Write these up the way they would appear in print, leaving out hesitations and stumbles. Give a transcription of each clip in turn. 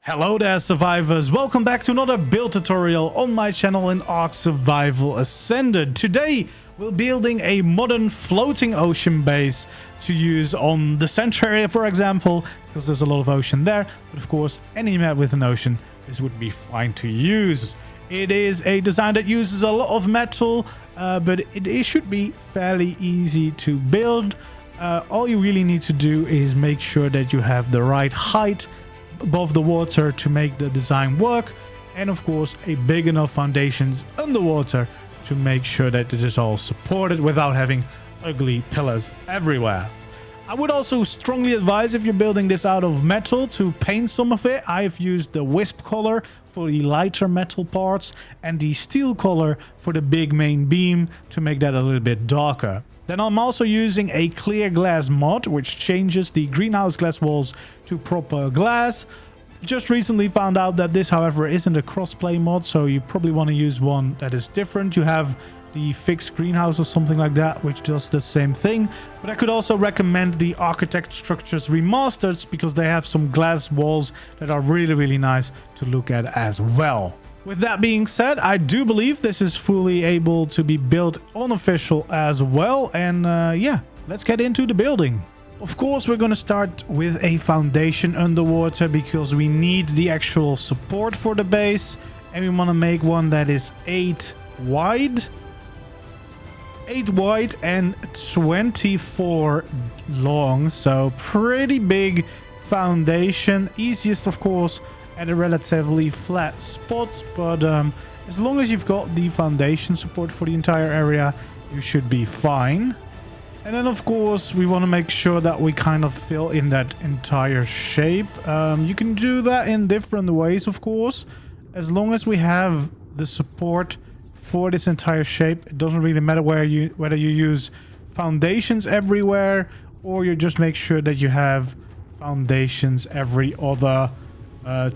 Hello there, survivors. Welcome back to another build tutorial on my channel in ARK Survival Ascended. Today we're building a modern floating ocean base to use on the center area, for example, because there's a lot of ocean there. But of course, any map with an ocean, this would be fine to use. It is a design that uses a lot of metal, but it should be fairly easy to build. All you really need to do is make sure that you have the right height above the water to make the design work, and of course a big enough foundations underwater to make sure that it is all supported without having ugly pillars everywhere. I would also strongly advise, if you're building this out of metal, to paint some of it. I've used the wisp color for the lighter metal parts and the steel color for the big main beam to make that a little bit darker. Then I'm also using a clear glass mod, which changes the greenhouse glass walls to proper glass. Just recently found out that this, however, isn't a crossplay mod, so you probably want to use one that is different. You have the fixed greenhouse or something like that, which does the same thing. But I could also recommend the Architect Structures Remastered, because they have some glass walls that are really nice to look at as well. With that being said, I do believe this is fully able to be built unofficial as well. And yeah, let's get into the building. Of course, we're going to start with a foundation underwater because we need the actual support for the base. And we want to make one that is 8 wide. 8 wide and 24 long. So pretty big foundation. Easiest, of course, at a relatively flat spot, but as long as you've got the foundation support for the entire area, you should be fine. And then of course we want to make sure that we kind of fill in that entire shape. You can do that in different ways, of course, as long as we have the support for this entire shape. It doesn't really matter whether you use foundations everywhere, or you just make sure that you have foundations every other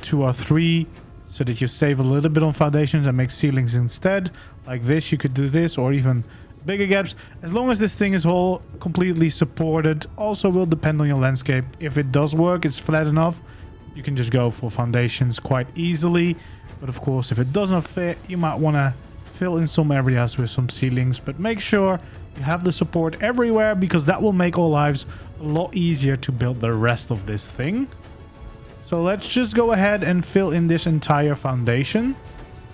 2 or 3, so that you save a little bit on foundations and make ceilings instead. Like this, you could do this, or even bigger gaps. As long as this thing is all completely supported. Also will depend on your landscape. If it does work, it's flat enough, you can just go for foundations quite easily. But of course, if it doesn't fit, you might want to fill in some areas with some ceilings. But make sure you have the support everywhere, because that will make our lives a lot easier to build the rest of this thing. So let's just go ahead and fill in this entire foundation.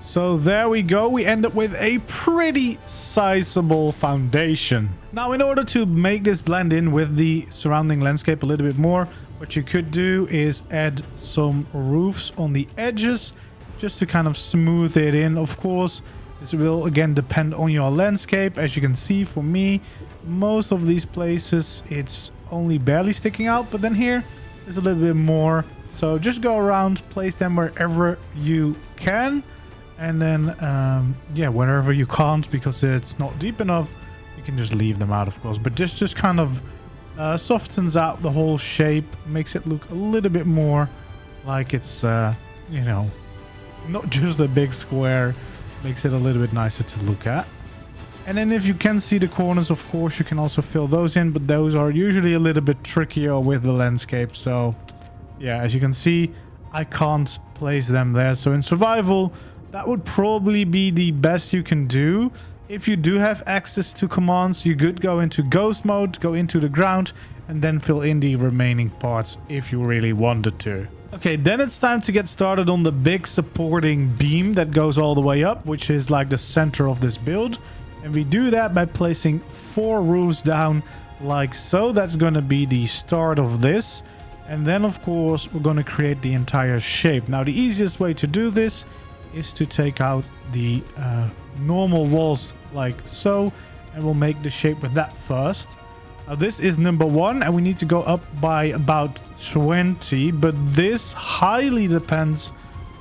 So there we go. We end up with a pretty sizable foundation. Now, in order to make this blend in with the surrounding landscape a little bit more, what you could do is add some roofs on the edges just to kind of smooth it in. Of course, this will again depend on your landscape. As you can see, for me, most of these places it's only barely sticking out, but then here there's a little bit more. So just go around, place them wherever you can. And then, yeah, wherever you can't, because it's not deep enough, you can just leave them out, of course. But this just kind of softens out the whole shape, makes it look a little bit more like it's, you know, not just a big square. Makes it a little bit nicer to look at. And then if you can see the corners, of course, you can also fill those in. But those are usually a little bit trickier with the landscape. So yeah, as you can see, I can't place them there. So in survival, that would probably be the best you can do. If you do have access to commands, you could go into ghost mode, go into the ground, and then fill in the remaining parts if you really wanted to. Okay, then it's time to get started on the big supporting beam that goes all the way up, which is like the center of this build. And we do that by placing 4 roofs down like so. That's going to be the start of this. And then, of course, we're going to create the entire shape. Now, the easiest way to do this is to take out the normal walls like so. And we'll make the shape with that first. Now, this is number 1, and we need to go up by about 20. But this highly depends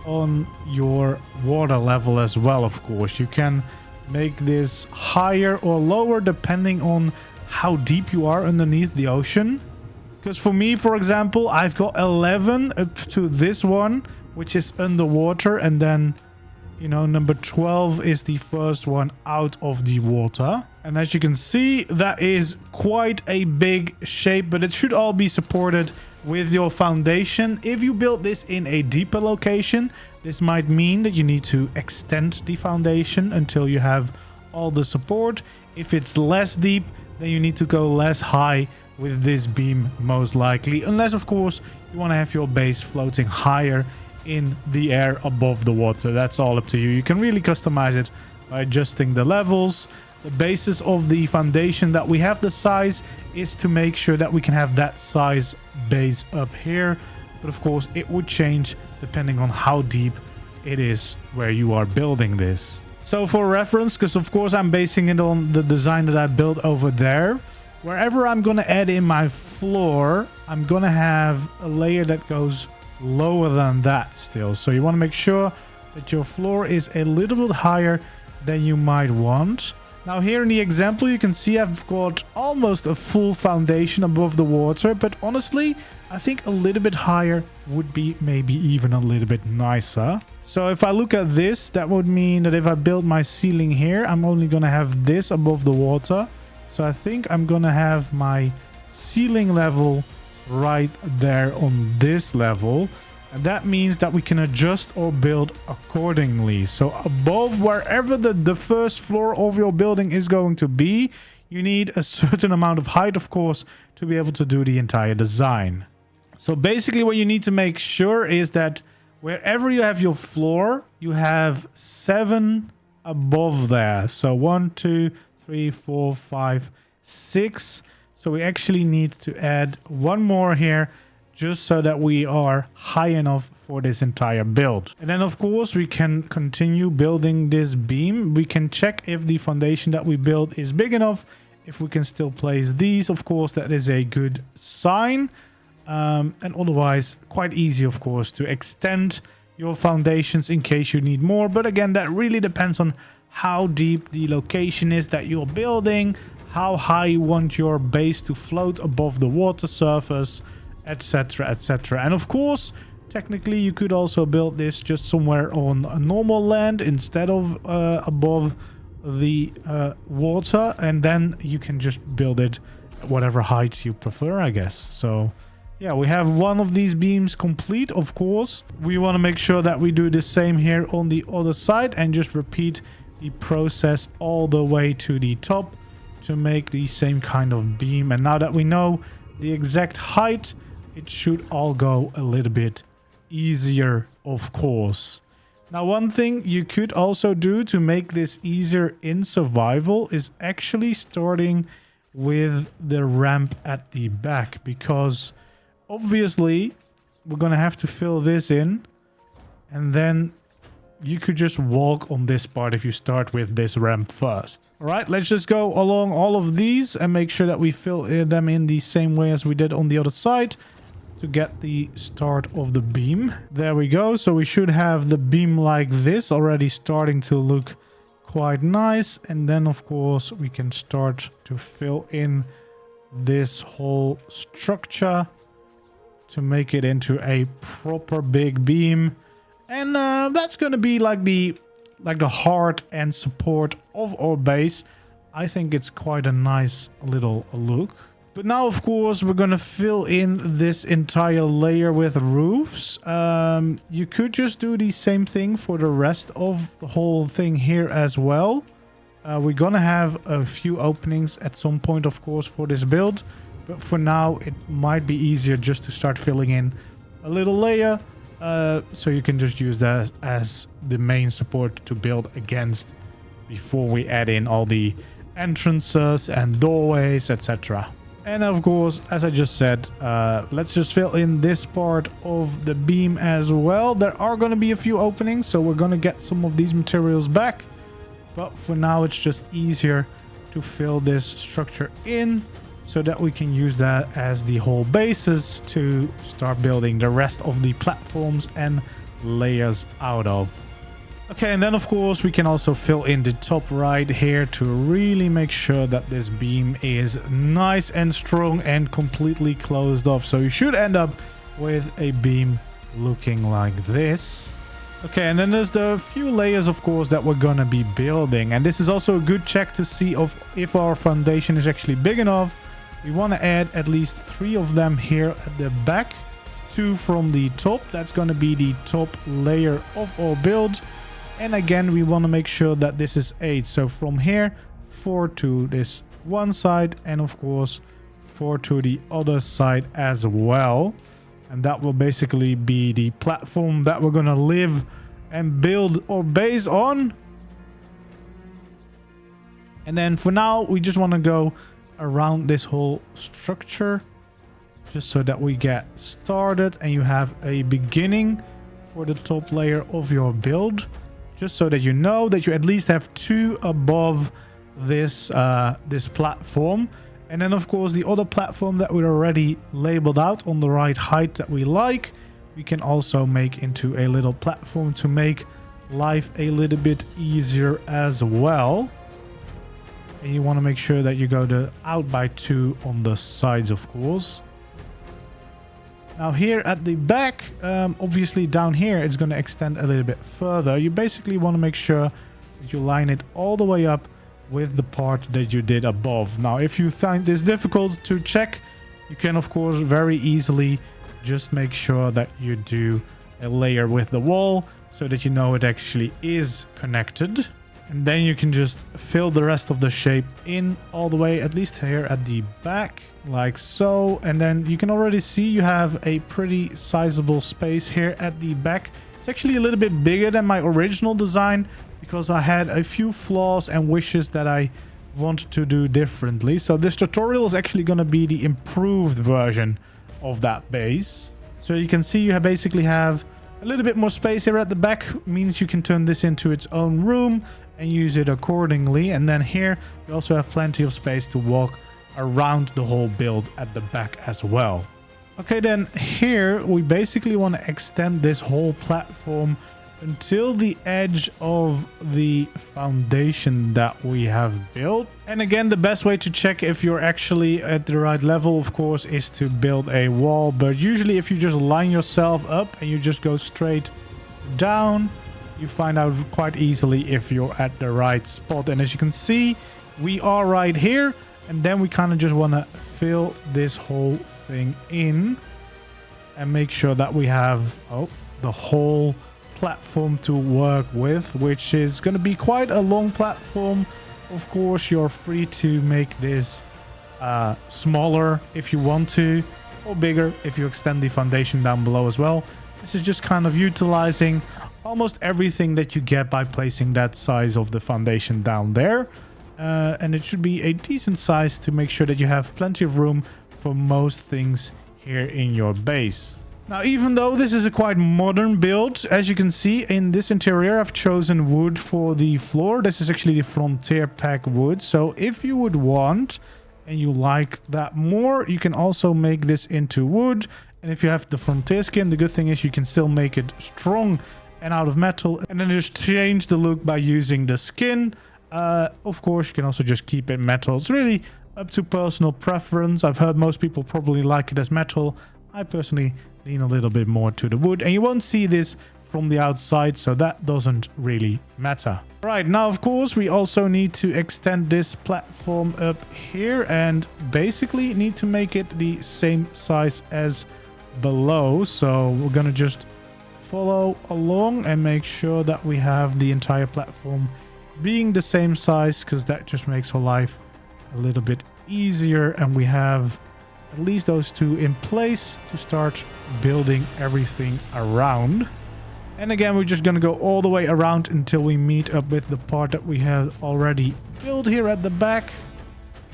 on your water level as well, of course. You can make this higher or lower depending on how deep you are underneath the ocean. Because for me, for example, I've got 11 up to this one, which is underwater. And then, you know, number 12 is the first one out of the water. And as you can see, that is quite a big shape, but it should all be supported with your foundation. If you build this in a deeper location, this might mean that you need to extend the foundation until you have all the support. If it's less deep, then you need to go less high with this beam, most likely, unless of course you want to have your base floating higher in the air above the water. That's all up to you. You can really customize it by adjusting the levels. The basis of the foundation that we have the size is to make sure that we can have that size base up here, but of course it would change depending on how deep it is where you are building this. So for reference, because of course I'm basing it on the design that I built over there, wherever I'm going to add in my floor, I'm going to have a layer that goes lower than that still. So you want to make sure that your floor is a little bit higher than you might want. Now here in the example, you can see I've got almost a full foundation above the water, but honestly, I think a little bit higher would be maybe even a little bit nicer. So if I look at this, that would mean that if I build my ceiling here, I'm only going to have this above the water. So I think I'm going to have my ceiling level right there on this level. And that means that we can adjust or build accordingly. So above wherever the first floor of your building is going to be, you need a certain amount of height, of course, to be able to do the entire design. So basically what you need to make sure is that wherever you have your floor, you have 7 above there. So 1, 2, 3, 4, 5, 6. So we actually need to add one more here, just so that we are high enough for this entire build. And then of course we can continue building this beam. We can check if the foundation that we build is big enough. If we can still place these, of course, that is a good sign. And otherwise, quite easy, of course, to extend your foundations in case you need more. But again, that really depends on how deep the location is that you're building, how high you want your base to float above the water surface, etc, etc. And of course, technically you could also build this just somewhere on a normal land instead of above the water, and then you can just build it at whatever height you prefer, I guess. So yeah, we have one of these beams complete. Of course, we want to make sure that we do the same here on the other side and just repeat the process all the way to the top to make the same kind of beam. And now that we know the exact height, it should all go a little bit easier, of course. Now, one thing you could also do to make this easier in survival is actually starting with the ramp at the back, because obviously we're going to have to fill this in, and then you could just walk on this part if you start with this ramp first. All right, let's just go along all of these and make sure that we fill them in the same way as we did on the other side to get the start of the beam. There we go. So we should have the beam like this already starting to look quite nice. And then, of course, we can start to fill in this whole structure to make it into a proper big beam. And that's going to be like the heart and support of our base. I think it's quite a nice little look. But now, of course, we're going to fill in this entire layer with roofs. You could just do the same thing for the rest of the whole thing here as well. We're going to have a few openings at some point, of course, for this build. But for now, it might be easier just to start filling in a little layer. So you can just use that as the main support to build against before we add in all the entrances and doorways, etc. And of course, as I just said, let's just fill in this part of the beam as well. There are going to be a few openings, so we're going to get some of these materials back. But for now, it's just easier to fill this structure in so that we can use that as the whole basis to start building the rest of the platforms and layers out of. Okay, and then of course we can also fill in the top right here to really make sure that this beam is nice and strong and completely closed off. So you should end up with a beam looking like this. Okay, and then there's the few layers, of course, that we're gonna be building. And this is also a good check to see if our foundation is actually big enough We want to add at least 3 of them here at the back. 2 from the top. That's going to be the top layer of our build. And again, we want to make sure that this is 8. So from here, 4 to this one side. And of course, 4 to the other side as well. And that will basically be the platform that we're going to live and build our base on. And then for now, we just want to go around this whole structure. Just so that we get started and you have a beginning for the top layer of your build. Just so that you know that you at least have 2 above this, this platform. And then of course the other platform that we already labeled out on the right height that we like, we can also make into a little platform to make life a little bit easier as well. And you want to make sure that you go out by 2 on the sides, of course. Now here at the back, obviously down here it's going to extend a little bit further. You basically want to make sure that you line it all the way up with the part that you did above. Now if you find this difficult to check, you can of course very easily just make sure that you do a layer with the wall so that you know it actually is connected. And then you can just fill the rest of the shape in all the way, at least here at the back, like so. And then you can already see you have a pretty sizable space here at the back. It's actually a little bit bigger than my original design because I had a few flaws and wishes that I want to do differently. So this tutorial is actually going to be the improved version of that base. So you can see you basically have a little bit more space here at the back, means you can turn this into its own room and use it accordingly. And then here you also have plenty of space to walk around the whole build at the back as well. Okay, then here we basically want to extend this whole platform until the edge of the foundation that we have built. And again, the best way to check if you're actually at the right level, of course, is to build a wall. But usually if you just line yourself up and you just go straight down, you find out quite easily if you're at the right spot. And as you can see, we are right here. And then we kind of just want to fill this whole thing in and make sure that we have the whole platform to work with, which is going to be quite a long platform. Of course, you're free to make this smaller if you want to, or bigger if you extend the foundation down below as well. This is just kind of utilizing almost everything that you get by placing that size of the foundation down there. And it should be a decent size to make sure that you have plenty of room for most things here in your base. Now, even though this is a quite modern build, as you can see in this interior, I've chosen wood for the floor. This is actually the Frontier Pack wood. So if you would want and you like that more, you can also make this into wood. And if you have the Frontier skin, the good thing is you can still make it strong and out of metal, and then just change the look by using the skin. Of course, you can also just keep it metal. It's really up to personal preference. I've heard most people probably like it as metal. I personally lean a little bit more to the wood, and you won't see this from the outside, so that doesn't really matter. Right, now of course we also need to extend this platform up here and basically need to make it the same size as below. So we're gonna just follow along and make sure that we have the entire platform being the same size, because that just makes our life a little bit easier. And we have at least those 2 in place to start building everything around. And again, we're just going to go all the way around until we meet up with the part that we have already built here at the back.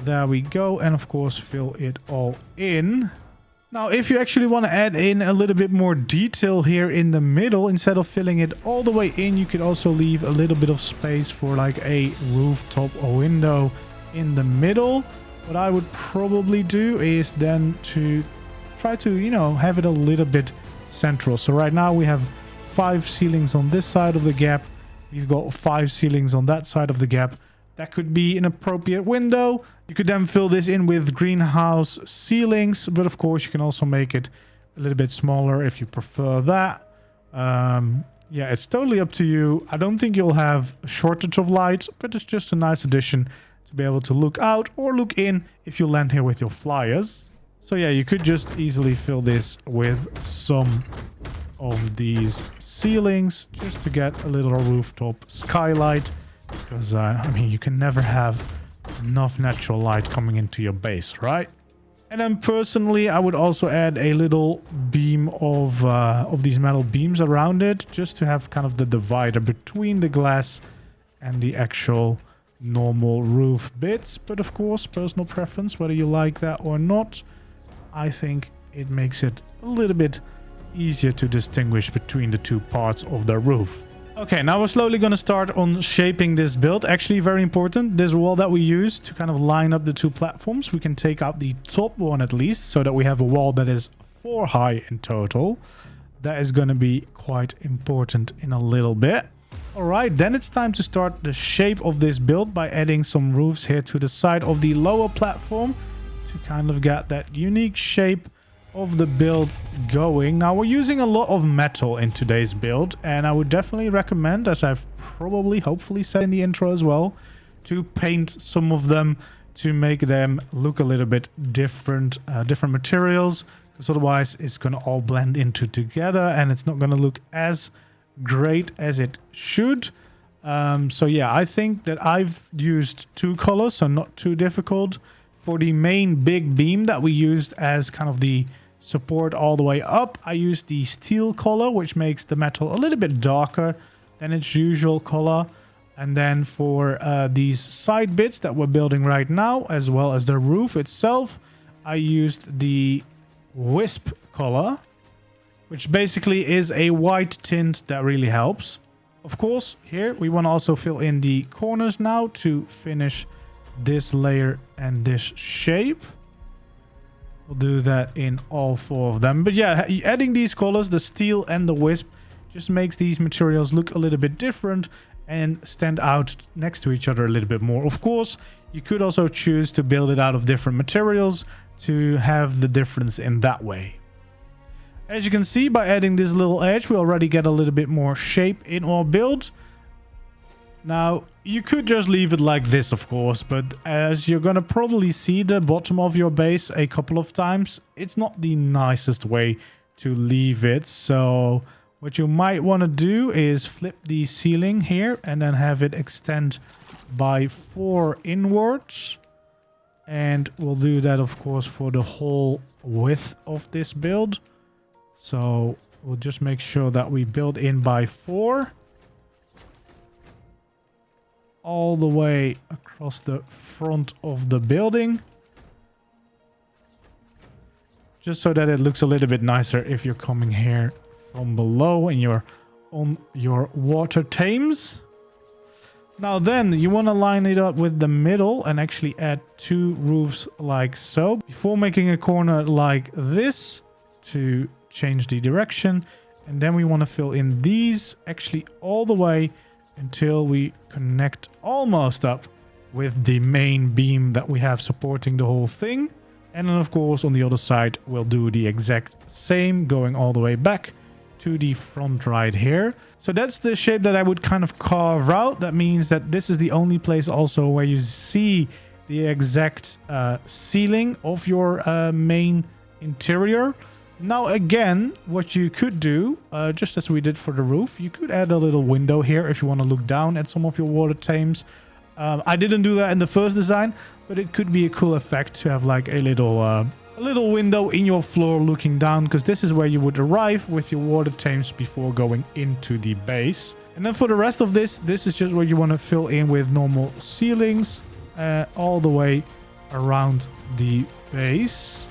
There we go. And of course, fill it all in. Now, if you actually want to add in a little bit more detail here in the middle, instead of filling it all the way in, you could also leave a little bit of space for like a rooftop or window in the middle. What I would probably do is then to try to, you know, have it a little bit central. So right now we have 5 ceilings on this side of the gap. We've got 5 ceilings on that side of the gap. That could be an appropriate window. You could then fill this in with greenhouse ceilings, but of course you can also make it a little bit smaller if you prefer that. Yeah, it's totally up to you. I don't think you'll have a shortage of lights, but it's just a nice addition to to be able to look out or look in if you land here with your flyers. So yeah, you could just easily fill this with some of these ceilings just to get a little rooftop skylight, because I mean, you can never have enough natural light coming into your base, right? And then personally, I would also add a little beam of these metal beams around it, just to have kind of the divider between the glass and the actual normal roof bits. But of course, personal preference, whether you like that or not. I think it makes it a little bit easier to distinguish between the two parts of the roof. Okay, now we're slowly going to start on shaping this build. Actually, very important, this wall that we use to kind of line up the two platforms, we can take out the top one at least, so that we have a wall that is 4 high in total. That is going to be quite important in a little bit. Alright, then it's time to start the shape of this build by adding some roofs here to the side of the lower platform to kind of get that unique shape of the build going. Now, we're using a lot of metal in today's build, and I would definitely recommend, as I've probably hopefully said in the intro as well, to paint some of them to make them look a little bit different materials, because otherwise it's going to all blend into together and it's not going to look as great as it should. So yeah, I think that I've used 2 colors, so not too difficult. For the main big beam that we used as kind of the support all the way up, I used the steel color, which makes the metal a little bit darker than its usual color. And then for these side bits that we're building right now, as well as the roof itself, I used the wisp color, which basically is a white tint that really helps. Of course, here we want to also fill in the corners now to finish this layer and this shape. We'll do that in all 4 of them. But yeah, adding these colors, the steel and the wisp, just makes these materials look a little bit different and stand out next to each other a little bit more. Of course, you could also choose to build it out of different materials to have the difference in that way. As you can see, by adding this little edge, we already get a little bit more shape in our build. Now, you could just leave it like this, of course, but as you're going to probably see the bottom of your base a couple of times, it's not the nicest way to leave it. So what you might want to do is flip the ceiling here and then have it extend by 4 inwards. And we'll do that, of course, for the whole width of this build. So we'll just make sure that we build in by 4. All the way across the front of the building. Just so that it looks a little bit nicer if you're coming here from below and you're on your water Thames. Now then, you want to line it up with the middle and actually add 2 roofs like so. Before making a corner like this to change the direction. And then we want to fill in these actually all the way until we connect almost up with the main beam that we have supporting the whole thing. And then of course on the other side we'll do the exact same, going all the way back to the front right here. So that's the shape that I would kind of carve out. That means that this is the only place also where you see the exact ceiling of your main interior. Now again, what you could do, just as we did for the roof, you could add a little window here if you want to look down at some of your water Thames. I didn't do that in the first design, but it could be a cool effect to have like a little window in your floor looking down, because this is where you would arrive with your water Thames before going into the base. And then for the rest of this is just what you want to fill in with normal ceilings all the way around the base.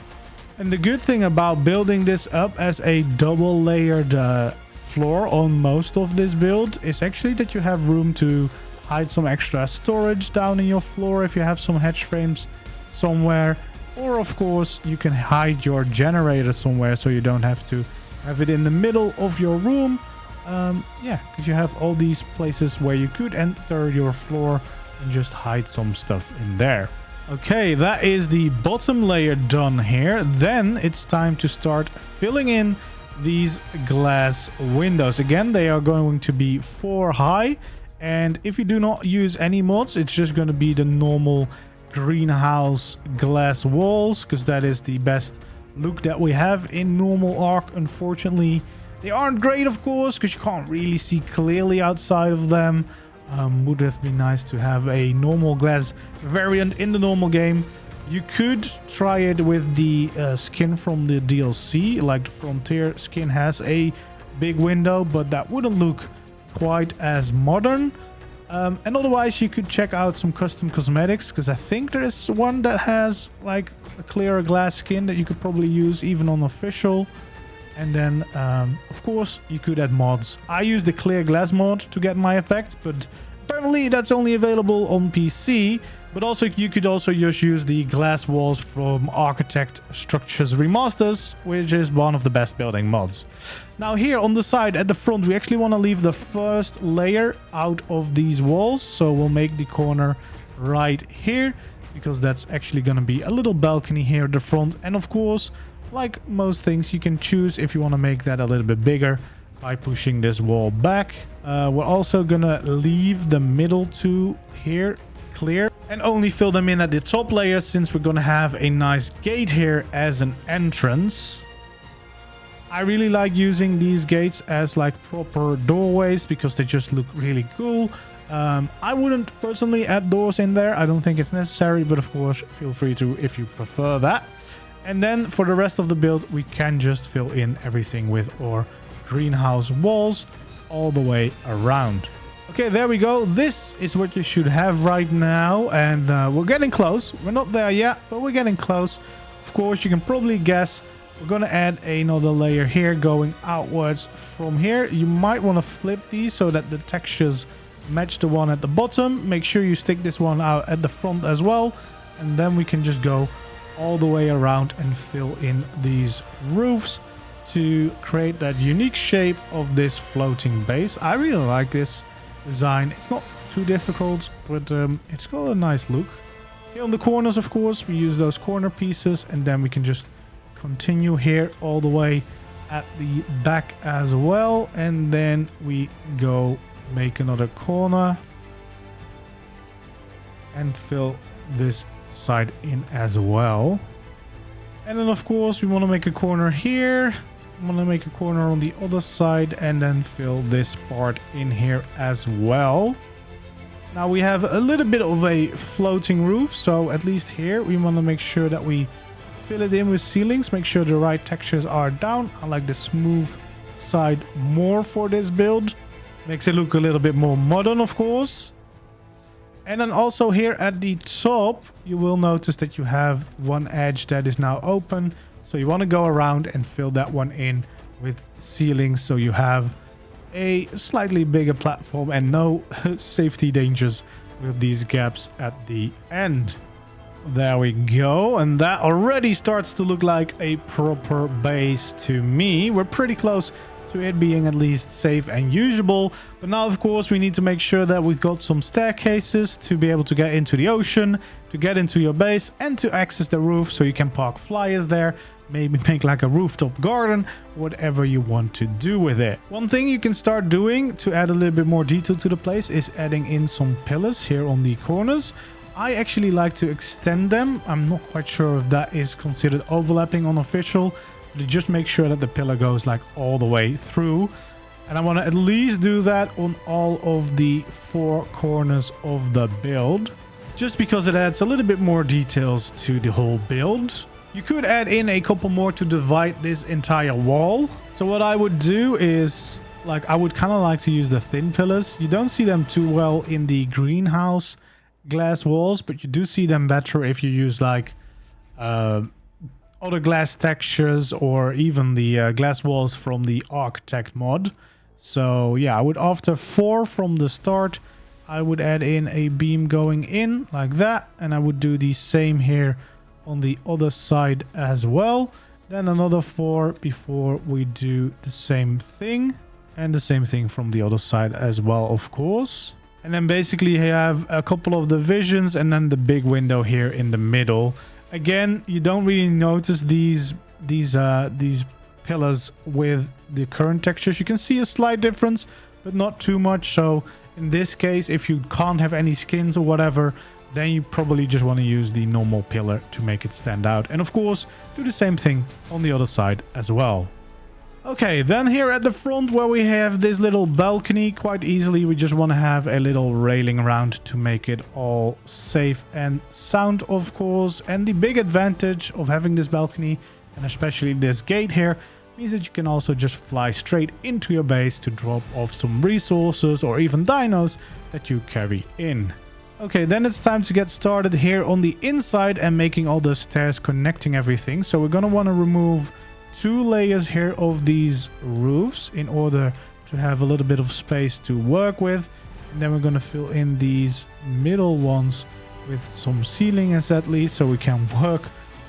And the good thing about building this up as a double layered floor on most of this build is actually that you have room to hide some extra storage down in your floor if you have some hatch frames somewhere. Or of course you can hide your generator somewhere so you don't have to have it in the middle of your room. Yeah, because you have all these places where you could enter your floor and just hide some stuff in there. Okay, that is the bottom layer done here. Then it's time to start filling in these glass windows. Again, they are going to be 4 high. And if you do not use any mods, it's just going to be the normal greenhouse glass walls, because that is the best look that we have in normal ARK. Unfortunately, they aren't great, of course, because you can't really see clearly outside of them. Would have been nice to have a normal glass variant in the normal game. You could try it with the skin from the DLC, like the Frontier skin has a big window, but that wouldn't look quite as modern. And otherwise, you could check out some custom cosmetics, because I think there is one that has like a clearer glass skin that you could probably use even on official. And then, of course, you could add mods. I use the clear glass mod to get my effect, but apparently that's only available on PC. But also, you could also just use the glass walls from Architect Structures Remasters, which is one of the best building mods. Now here on the side at the front, we actually want to leave the first layer out of these walls. So we'll make the corner right here, because that's actually going to be a little balcony here at the front. And of course, like most things, you can choose if you want to make that a little bit bigger by pushing this wall back. We're also gonna leave the middle two here clear and only fill them in at the top layer, since we're gonna have a nice gate here as an entrance. I really like using these gates as like proper doorways, because they just look really cool. I wouldn't personally add doors in there. I don't think it's necessary, but of course, feel free to if you prefer that. And then for the rest of the build, we can just fill in everything with our greenhouse walls all the way around. Okay, there we go. This is what you should have right now. And we're getting close. We're not there yet, but we're getting close. Of course, you can probably guess we're going to add another layer here going outwards from here. You might want to flip these so that the textures match the one at the bottom. Make sure you stick this one out at the front as well. And then we can just go all the way around and fill in these roofs to create that unique shape of this floating base. I really like this design. It's not too difficult, but it's got a nice look. Here on the corners, of course, we use those corner pieces, and then we can just continue here all the way at the back as well. And then we go make another corner and fill this side in as well. And then of course we want to make a corner here. We want to make a corner on the other side, and then fill this part in here as well. Now we have a little bit of a floating roof, so at least here we want to make sure that we fill it in with ceilings. Make sure the right textures are down. I like the smooth side more for this build. Makes it look a little bit more modern, of course. And then also here at the top, you will notice that you have one edge that is now open. So you want to go around and fill that one in with ceilings, so you have a slightly bigger platform and no safety dangers with these gaps at the end. There we go. And that already starts to look like a proper base to me. We're pretty close to it being at least safe and usable. But now, of course, we need to make sure that we've got some staircases to be able to get into the ocean, to get into your base, and to access the roof, so you can park flyers there. Maybe make like a rooftop garden, whatever you want to do with it. One thing you can start doing to add a little bit more detail to the place is adding in some pillars here on the corners. I actually like to extend them. I'm not quite sure if that is considered overlapping on official, but just make sure that the pillar goes like all the way through. And I want to at least do that on all of the 4 corners of the build, just because it adds a little bit more details to the whole build. You could add in a couple more to divide this entire wall. So what I would do is, like, I would kind of like to use the thin pillars. You don't see them too well in the greenhouse glass walls, but you do see them better if you use like other glass textures, or even the glass walls from the Architect mod. So yeah, I would, after 4 from the start, I would add in a beam going in like that, and I would do the same here on the other side as well. Then another 4 before we do the same thing, and the same thing from the other side as well, of course. And then basically you have a couple of divisions, and then the big window here in the middle. Again, you don't really notice these pillars with the current textures. You can see a slight difference, but not too much. So In this case, if you can't have any skins or whatever, then you probably just want to use the normal pillar to make it stand out. And of course, do the same thing on the other side as well. Okay, then here at the front where we have this little balcony, quite easily we just want to have a little railing around to make it all safe and sound, of course. And the big advantage of having this balcony, and especially this gate here, means that you can also just fly straight into your base to drop off some resources or even dinos that you carry in. Okay, then it's time to get started here on the inside and making all the stairs connecting everything. So we're going to want to remove 2 layers here of these roofs in order to have a little bit of space to work with. And then we're going to fill in these middle ones with some ceilings at least, so we can work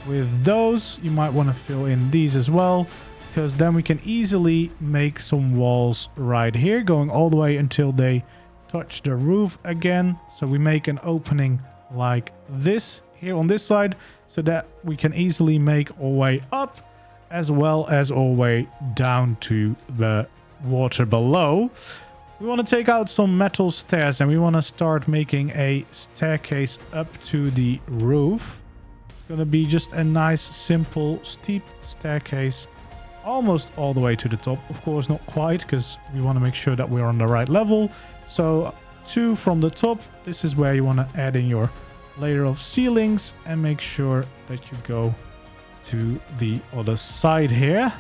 with those. You might want to fill in these as well, because then we can easily make some walls right here going all the way until they touch the roof again. So we make an opening like this here on this side, so that we can easily make our way up as well as our way down to the water below. We want to take out some metal stairs and we want to start making a staircase up to the roof. It's going to be just a nice, simple, steep staircase almost all the way to the top. Of course, not quite, because we want to make sure that we're on the right level. So 2 from the top. This is where you want to add in your layer of ceilings and make sure that you go to the other side here.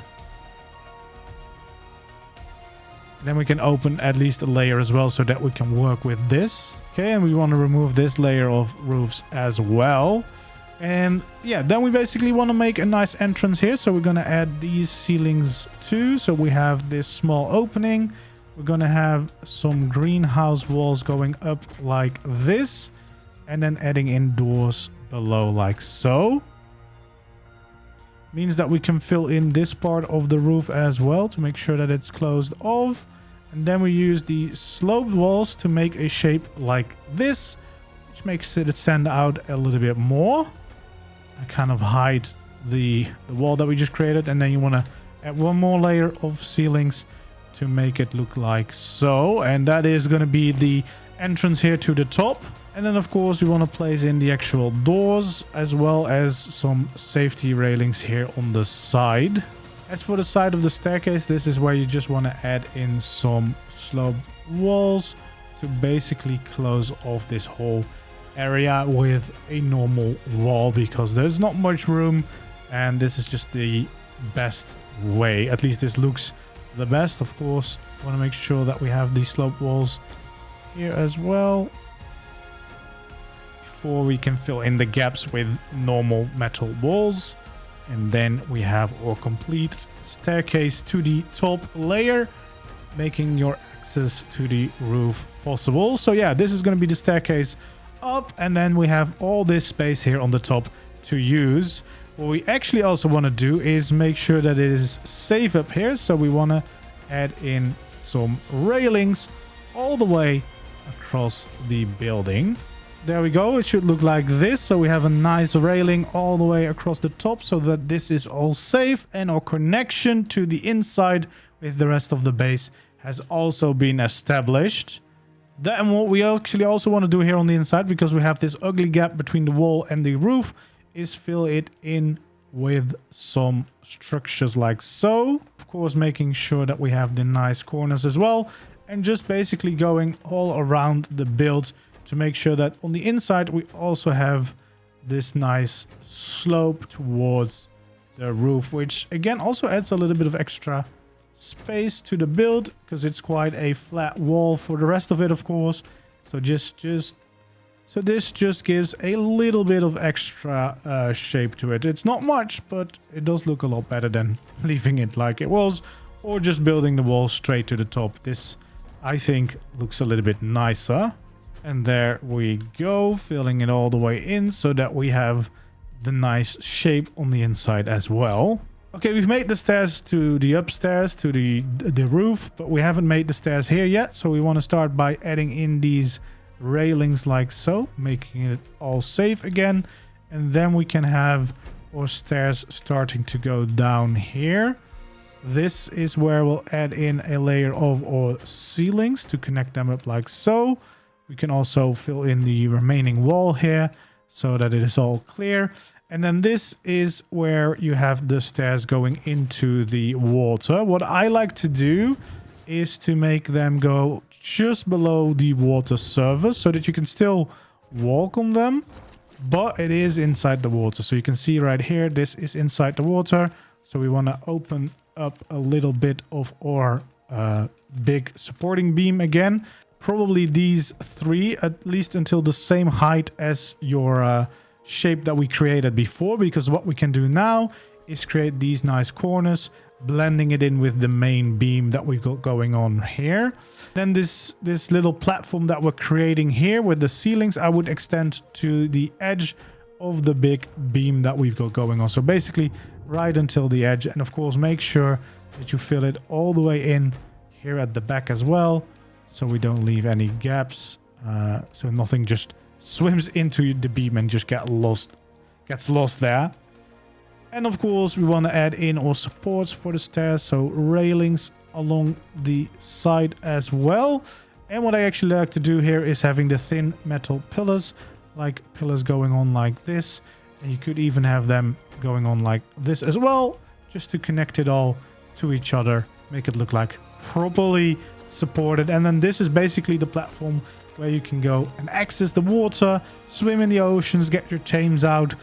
Then we can open at least a layer as well so that we can work with this. Okay, and we want to remove this layer of roofs as well. And yeah, then we basically want to make a nice entrance here. So we're going to add these ceilings too. So we have this small opening. We're going to have some greenhouse walls going up like this. And then adding in doors below like so. Means that we can fill in this part of the roof as well to make sure that it's closed off. And then we use the sloped walls to make a shape like this, which makes it stand out a little bit more. I kind of hide the wall that we just created, and then you want to add 1 more layer of ceilings to make it look like so. And that is going to be the entrance here to the top. And then of course we want to place in the actual doors as well as some safety railings here on the side. As for the side of the staircase, this is where you just want to add in some sloped walls to basically close off this whole area with a normal wall, because there's not much room and this is just the best way. At least this looks the best. Of course, we want to make sure that we have these sloped walls here as well, before we can fill in the gaps with normal metal walls. And then we have our complete staircase to the top layer, making your access to the roof possible. So yeah, this is going to be the staircase up, and then we have all this space here on the top to use. What we actually also want to do is make sure that it is safe up here. So we want to add in some railings all the way across the building. There we go. It should look like this. So we have a nice railing all the way across the top so that this is all safe, and our connection to the inside with the rest of the base has also been established. Then what we actually also want to do here on the inside, because we have this ugly gap between the wall and the roof, is fill it in with some structures like so. Of course, making sure that we have the nice corners as well, and just basically going all around the build to make sure that on the inside we also have this nice slope towards the roof, which again also adds a little bit of extra space to the build, because it's quite a flat wall for the rest of it, of course. So so this just gives a little bit of extra shape to it. It's not much, but it does look a lot better than leaving it like it was, or just building the wall straight to the top. This, I think, looks a little bit nicer. And there we go, filling it all the way in so that we have the nice shape on the inside as well. Okay, we've made the stairs to the upstairs, to the roof, but we haven't made the stairs here yet. So we want to start by adding in these railings like so, making it all safe again. And then we can have our stairs starting to go down here. This is where we'll add in a layer of our ceilings to connect them up like so. We can also fill in the remaining wall here so that it is all clear. And then this is where you have the stairs going into the water. What I like to do is to make them go just below the water surface so that you can still walk on them, but it is inside the water. So you can see right here, this is inside the water. So we want to open up a little bit of our big supporting beam again. Probably these 3, at least until the same height as your shape that we created before, because what we can do now is create these nice corners, blending it in with the main beam that we've got going on here. Then this little platform that we're creating here with the ceilings, I would extend to the edge of the big beam that we've got going on. So basically right until the edge, and of course make sure that you fill it all the way in here at the back as well, so we don't leave any gaps, so nothing just swims into the beam and just gets lost there. And of course we want to add in our supports for the stairs, so railings along the side as well. And what I actually like to do here is having the thin metal pillars, like pillars going on like this, and you could even have them going on like this as well, just to connect it all to each other, make it look like properly supported. And then this is basically the platform where you can go and access the water, swim in the oceans, get your tames out.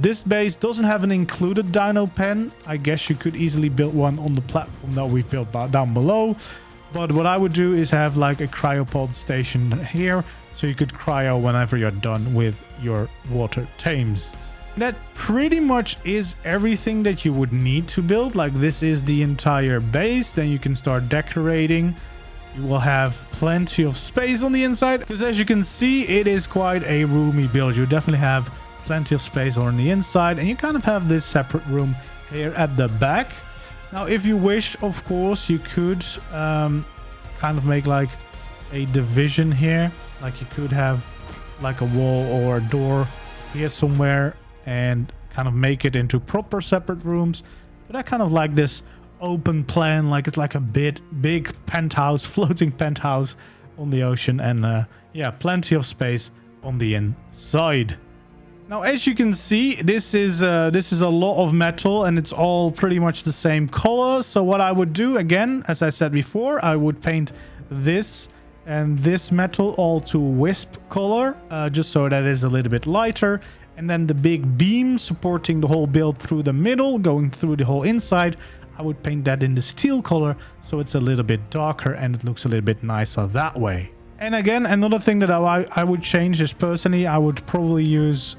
This base doesn't have an included dino pen. I guess you could easily build one on the platform that we built down below. But what I would do is have like a cryopod station here, so you could cryo whenever you're done with your water tames. That pretty much is everything that you would need to build. Like, this is the entire base. Then you can start decorating. You will have plenty of space on the inside, because as you can see, it is quite a roomy build. You definitely have plenty of space on the inside, and you kind of have this separate room here at the back. Now, if you wish, of course, you could kind of make like a division here. Like, you could have like a wall or a door here somewhere and kind of make it into proper separate rooms. But I kind of like this open plan, like it's like a big penthouse, floating penthouse on the ocean, and yeah, plenty of space on the inside. Now, as you can see, this is a lot of metal, and it's all pretty much the same color. So what I would do, again, as I said before, I would paint this and this metal all to wisp color, just so that it is a little bit lighter. And then the big beam supporting the whole build through the middle, going through the whole inside, I would paint that in the steel color, so it's a little bit darker and it looks a little bit nicer that way. And again, another thing that I would change is, personally, I would probably use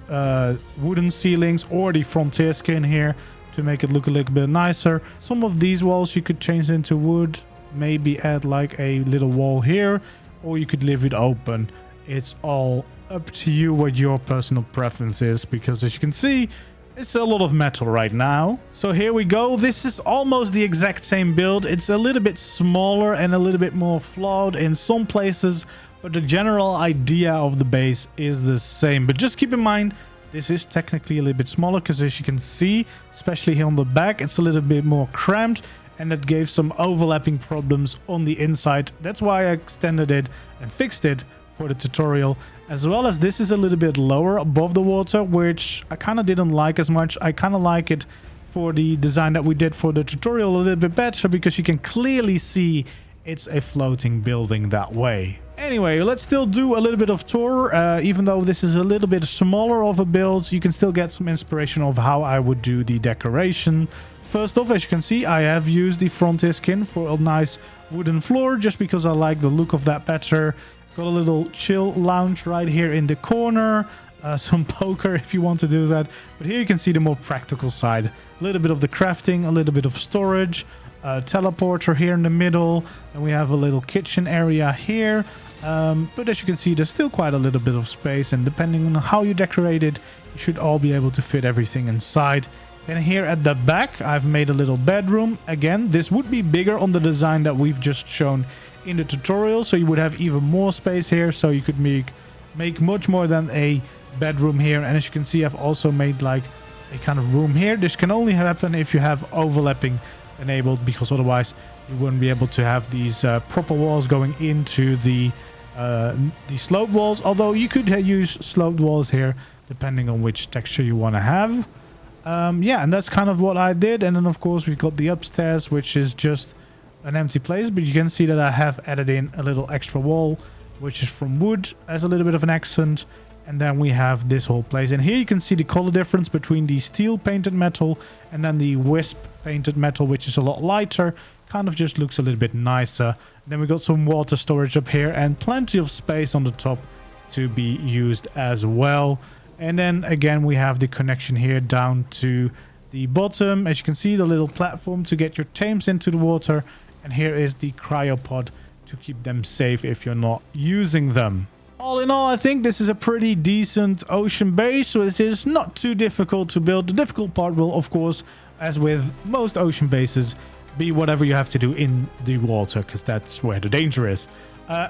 wooden ceilings or the frontier skin here to make it look a little bit nicer. Some of these walls you could change into wood, maybe add like a little wall here, or you could leave it open. It's all up to you what your personal preference is, because as you can see, it's a lot of metal right now. So here we go. This is almost the exact same build. It's a little bit smaller and a little bit more flawed in some places, but the general idea of the base is the same. But just keep in mind, this is technically a little bit smaller, because as you can see, especially here on the back, it's a little bit more cramped, and it gave some overlapping problems on the inside. That's why I extended it and fixed it for the tutorial. As well as this is a little bit lower above the water, which I kind of didn't like as much. I kind of like it for the design that we did for the tutorial a little bit better, because you can clearly see it's a floating building that way. Anyway, let's still do a little bit of tour. Even though this is a little bit smaller of a build, you can still get some inspiration of how I would do the decoration. First off, as you can see, I have used the frontier skin for a nice wooden floor, just because I like the look of that better. Got a little chill lounge right here in the corner. Some poker if you want to do that. But here you can see the more practical side. A little bit of the crafting, a little bit of storage. Teleporter here in the middle. And we have a little kitchen area here. But as you can see, there's still quite a little bit of space. And depending on how you decorate it, you should all be able to fit everything inside. And here at the back, I've made a little bedroom. Again, this would be bigger on the design that we've just shown in the tutorial, so you would have even more space here, so you could make much more than a bedroom here. And as you can see, I've also made like a kind of room here. This can only happen if you have overlapping enabled, because otherwise you wouldn't be able to have these proper walls going into the sloped walls. Although you could use sloped walls here, depending on which texture you want to have. Yeah, and that's kind of what I did. And then of course we've got the upstairs, which is just an empty place, but you can see that I have added in a little extra wall, which is from wood as a little bit of an accent. And then we have this whole place, and here you can see the color difference between the steel painted metal and then the wisp painted metal, which is a lot lighter, kind of just looks a little bit nicer. Then we got some water storage up here and plenty of space on the top to be used as well. And then again we have the connection here down to the bottom. As you can see, the little platform to get your tames into the water, and here is the cryopod to keep them safe if you're not using them. All in all, I think this is a pretty decent ocean base, so it is not too difficult to build. The difficult part will, of course, as with most ocean bases, be whatever you have to do in the water, because that's where the danger is.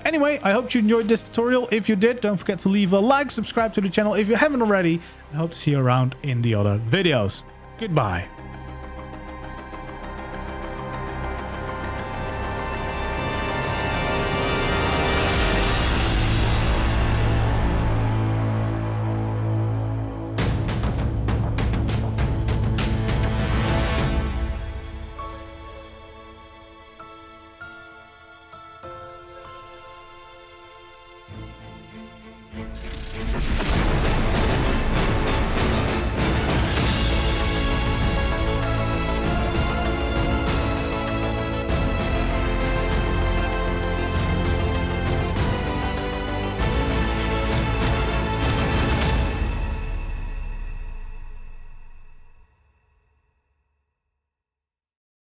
Anyway, I hope you enjoyed this tutorial. If you did, don't forget to leave a like, subscribe to the channel if you haven't already, and hope to see you around in the other videos. Goodbye.